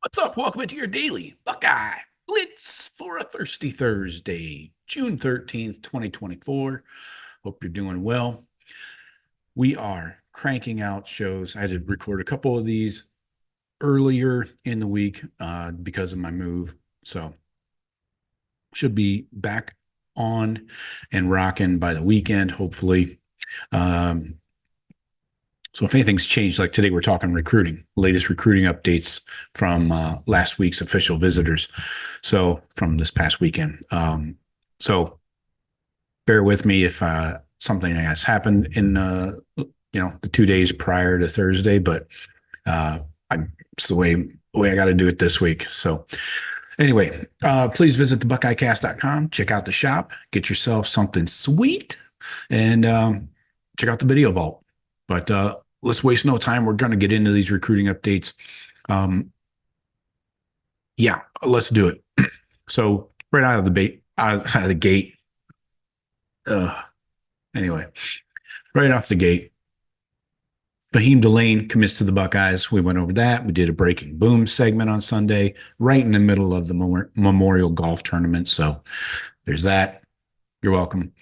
What's up? Welcome to your Daily Buckeye Blitz for a Thirsty Thursday, June 13th, 2024. Hope you're doing well. We are cranking out shows. I had to record a couple of these earlier in the week because of my move. So should be back on and rocking by the weekend, hopefully. So if anything's changed, like today, we're talking recruiting, latest recruiting updates from last week's official visitors. So from this past weekend. So bear with me if something has happened in the 2 days prior to Thursday, but it's the way I got to do it this week. So anyway, please visit thebuckeyecast.com, check out the shop, get yourself something sweet, and check out the video vault. But let's waste no time. We're going to get into these recruiting updates. Let's do it. So right out of the gate. Anyway, right off the gate, Fahim Delane commits to the Buckeyes. We went over that. We did a breaking boom segment on Sunday, right in the middle of the Memorial Golf Tournament. So there's that. You're welcome.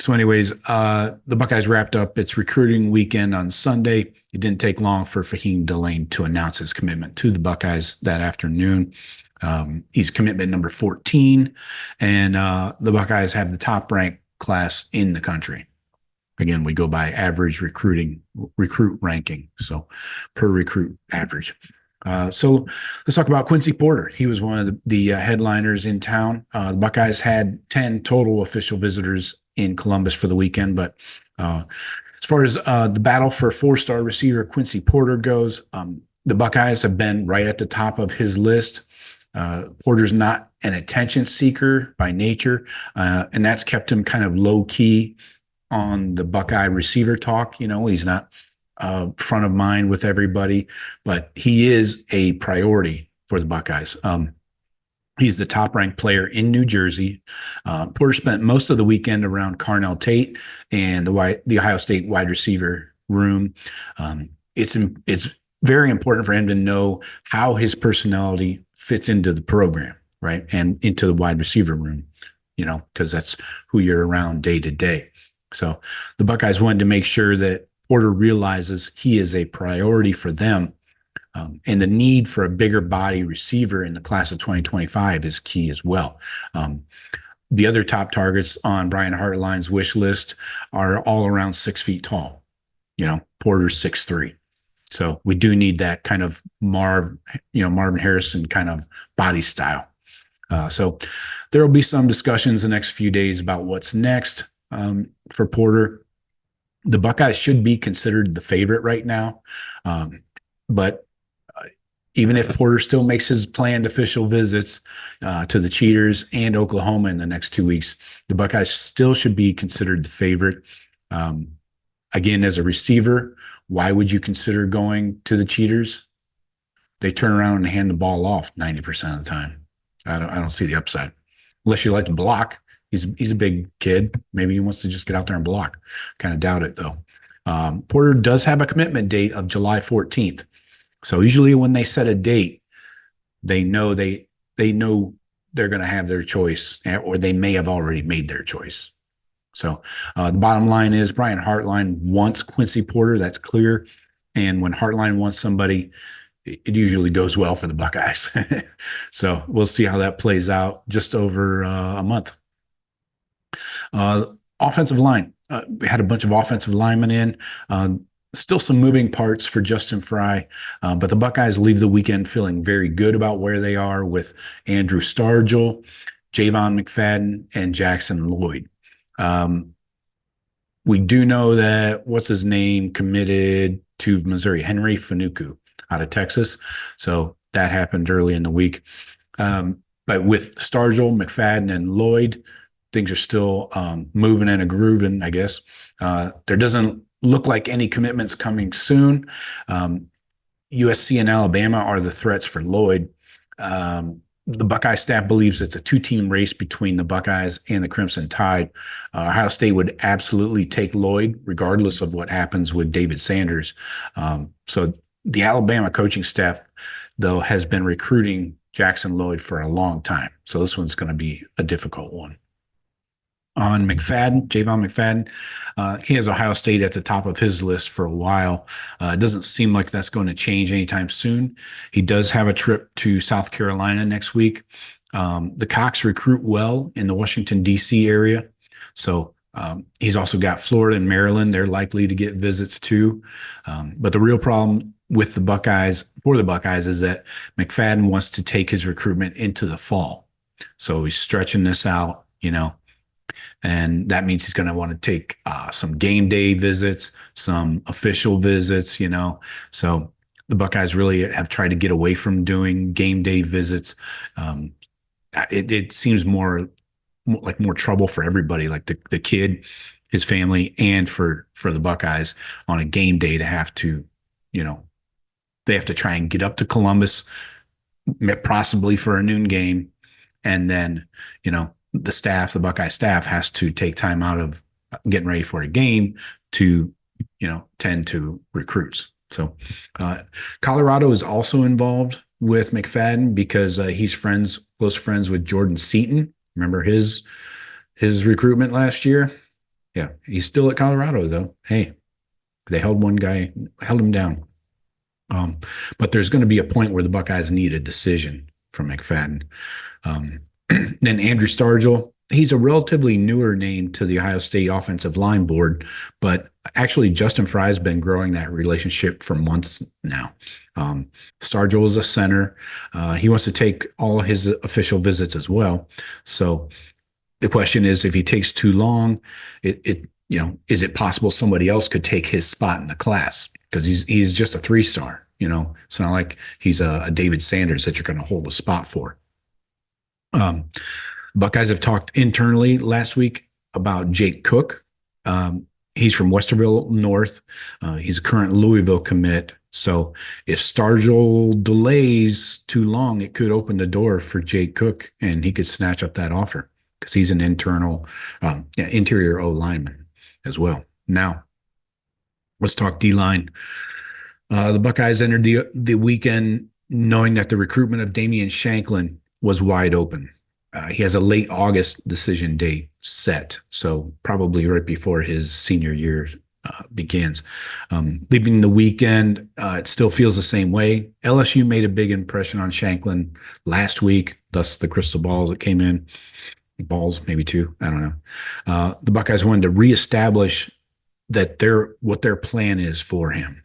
So anyways, the Buckeyes wrapped up its recruiting weekend on Sunday. It didn't take long for Fahim Delane to announce his commitment to the Buckeyes that afternoon. He's commitment number 14, and the Buckeyes have the top ranked class in the country. Again, we go by average recruit ranking, so per recruit average. So let's talk about Quincy Porter. He was one of the headliners in town. The Buckeyes had 10 total official visitors in Columbus for the weekend, but as far as the battle for four-star receiver Quincy Porter goes, the Buckeyes have been right at the top of his list. Porter's not an attention seeker by nature, and that's kept him kind of low-key on the Buckeye receiver talk. He's not front of mind with everybody, but he is a priority for the Buckeyes. He's the top-ranked player in New Jersey. Porter spent most of the weekend around Carnell Tate and the Ohio State wide receiver room. It's very important for him to know how his personality fits into the program, right, and into the wide receiver room, because that's who you're around day to day. So the Buckeyes wanted to make sure that Porter realizes he is a priority for them. And the need for a bigger body receiver in the class of 2025 is key as well. The other top targets on Brian Hartline's wish list are all around 6 feet tall. Porter's 6'3". So we do need that kind of Marvin Harrison kind of body style. So there will be some discussions the next few days about what's next for Porter. The Buckeyes should be considered the favorite right now. But even if Porter still makes his planned official visits to the Cheaters and Oklahoma in the next 2 weeks, the Buckeyes still should be considered the favorite. Again, as a receiver, why would you consider going to the Cheaters? They turn around and hand the ball off 90% of the time. I don't see the upside. Unless you like to block. He's a big kid. Maybe he wants to just get out there and block. Kind of doubt it, though. Porter does have a commitment date of July 14th. So usually when they set a date, they know they're going to have their choice, or they may have already made their choice. So the bottom line is Brian Hartline wants Quincy Porter. That's clear. And when Hartline wants somebody, it usually goes well for the Buckeyes. So we'll see how that plays out just over a month. Offensive line. We had a bunch of offensive linemen in. Still some moving parts for Justin Fry, but the Buckeyes leave the weekend feeling very good about where they are with Andrew Stargell, Javon McFadden, and Jackson Lloyd. We do know that what's-his-name committed to Missouri, Henry Fanuku out of Texas. So that happened early in the week. But with Stargell, McFadden, and Lloyd, things are still moving and grooving, I guess. There doesn't look like any commitments coming soon. USC and Alabama are the threats for Lloyd. The Buckeye staff believes it's a two-team race between the Buckeyes and the Crimson Tide. Ohio State would absolutely take Lloyd, regardless of what happens with David Sanders. So The Alabama coaching staff, though, has been recruiting Jackson Lloyd for a long time. So this one's going to be a difficult one. On McFadden, Javon McFadden, he has Ohio State at the top of his list for a while. It doesn't seem like that's going to change anytime soon. He does have a trip to South Carolina next week. The Cox recruit well in the Washington, D.C. area. So he's also got Florida and Maryland. They're likely to get visits too. But the real problem with the Buckeyes, for the Buckeyes, is that McFadden wants to take his recruitment into the fall. So he's stretching this out, and that means he's going to want to take some game day visits, some official visits, So the Buckeyes really have tried to get away from doing game day visits. It seems more trouble for everybody, like the kid, his family, and for the Buckeyes on a game day to have to, they have to try and get up to Columbus, possibly for a noon game, and then, the Buckeye staff has to take time out of getting ready for a game to, tend to recruits. So Colorado is also involved with McFadden because he's close friends with Jordan Seaton. Remember his recruitment last year? Yeah, he's still at Colorado though. Hey, they held him down. But there's going to be a point where the Buckeyes need a decision from McFadden. Then Andrew Stargell, he's a relatively newer name to the Ohio State offensive line board, but actually Justin Fry's been growing that relationship for months now. Stargell is a center. He wants to take all his official visits as well. So the question is, if he takes too long, is it possible somebody else could take his spot in the class? Because he's just a 3-star. It's not like he's a David Sanders that you're going to hold a spot for. Buckeyes have talked internally last week about Jake Cook. He's from Westerville North. He's a current Louisville commit. So if Stargell delays too long, it could open the door for Jake Cook, and he could snatch up that offer because he's an interior O lineman as well. Now, let's talk D-line. The Buckeyes entered the weekend knowing that the recruitment of Damien Shanklin was wide open. He has a late August decision date set, so probably right before his senior year begins. Leaving the weekend, it still feels the same way. LSU made a big impression on Shanklin last week, thus the crystal balls that came in. Balls, maybe two, I don't know. The Buckeyes wanted to reestablish that what their plan is for him.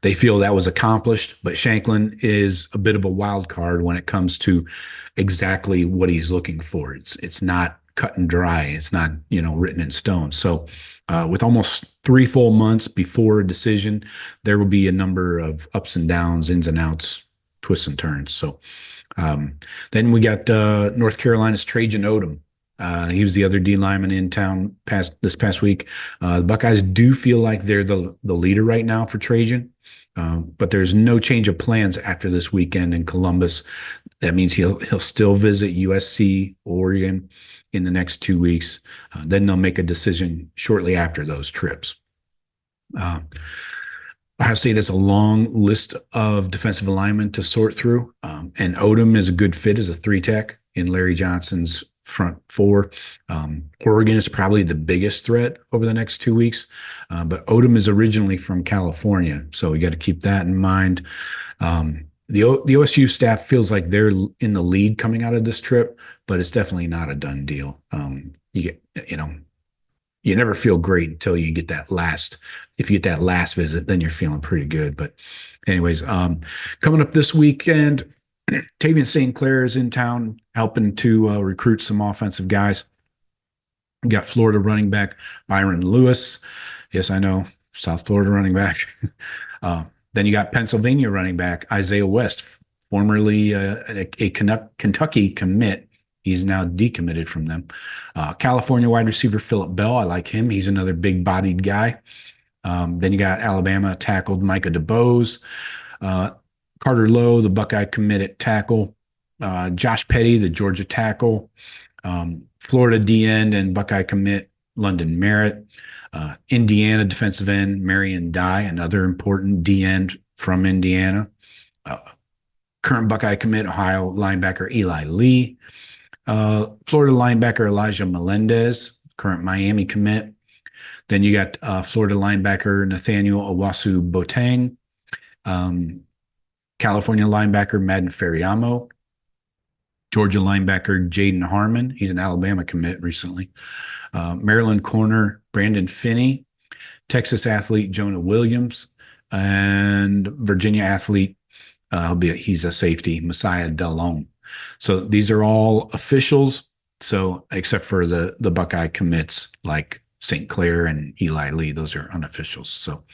They feel that was accomplished, but Shanklin is a bit of a wild card when it comes to exactly what he's looking for. It's not cut and dry. It's not, written in stone. So with almost 3 full months before a decision, there will be a number of ups and downs, ins and outs, twists and turns. So then we got North Carolina's Trajan Odom. He was the other D lineman in town this past week. The Buckeyes do feel like they're the leader right now for Trajan, but there's no change of plans after this weekend in Columbus. That means he'll still visit USC, Oregon in the next 2 weeks. Then they'll make a decision shortly after those trips. Ohio State has a long list of defensive linemen to sort through, and Odom is a good fit as a 3-tech in Larry Johnson's front 4. Oregon is probably the biggest threat over the next 2 weeks, but Odom is originally from California, so we got to keep that in mind. The OSU staff feels like they're in the lead coming out of this trip, but it's definitely not a done deal. You never feel great until you get that last. If you get that last visit, then you're feeling pretty good. But anyways, coming up this weekend, Tavian St. Clair is in town helping to recruit some offensive guys. We got Florida running back Byron Lewis. Yes, I know, South Florida running back. Then you got Pennsylvania running back Isaiah West, formerly a Kentucky commit. He's now decommitted from them. California wide receiver Phillip Bell, I like him. He's another big-bodied guy. Then you got Alabama tackled Micah DeBose. Carter Lowe, the Buckeye committed tackle. Josh Petty, the Georgia tackle. Florida D-end and Buckeye commit London Merritt. Indiana defensive end Marion Dye, another important D-end from Indiana. Current Buckeye commit, Ohio linebacker Eli Lee. Florida linebacker Elijah Melendez, current Miami commit. Then you got Florida linebacker Nathaniel Owasu Botang. California linebacker Madden Feriamo. Georgia linebacker Jaden Harmon. He's an Alabama commit recently. Maryland corner Brandon Finney. Texas athlete Jonah Williams. And Virginia athlete, he's a safety, Messiah Delone. So these are all officials. So except for the Buckeye commits like St. Clair and Eli Lee, those are unofficials. So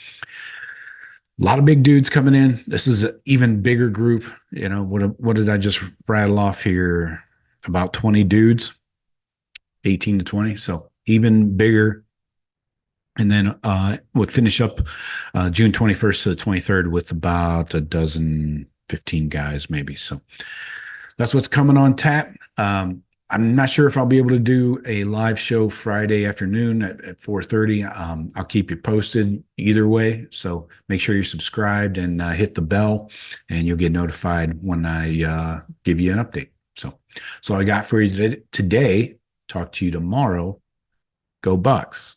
a lot of big dudes coming in. This is an even bigger group. You know, what did I just rattle off here? About 20 dudes, 18 to 20. So even bigger. And then we'll finish up June 21st to the 23rd with about a dozen, 15 guys maybe. So that's what's coming on tap. I'm not sure if I'll be able to do a live show Friday afternoon at 4:30. I'll keep you posted either way. So make sure you're subscribed and hit the bell, and you'll get notified when I give you an update. So that's all I got for you today. Talk to you tomorrow. Go Bucks.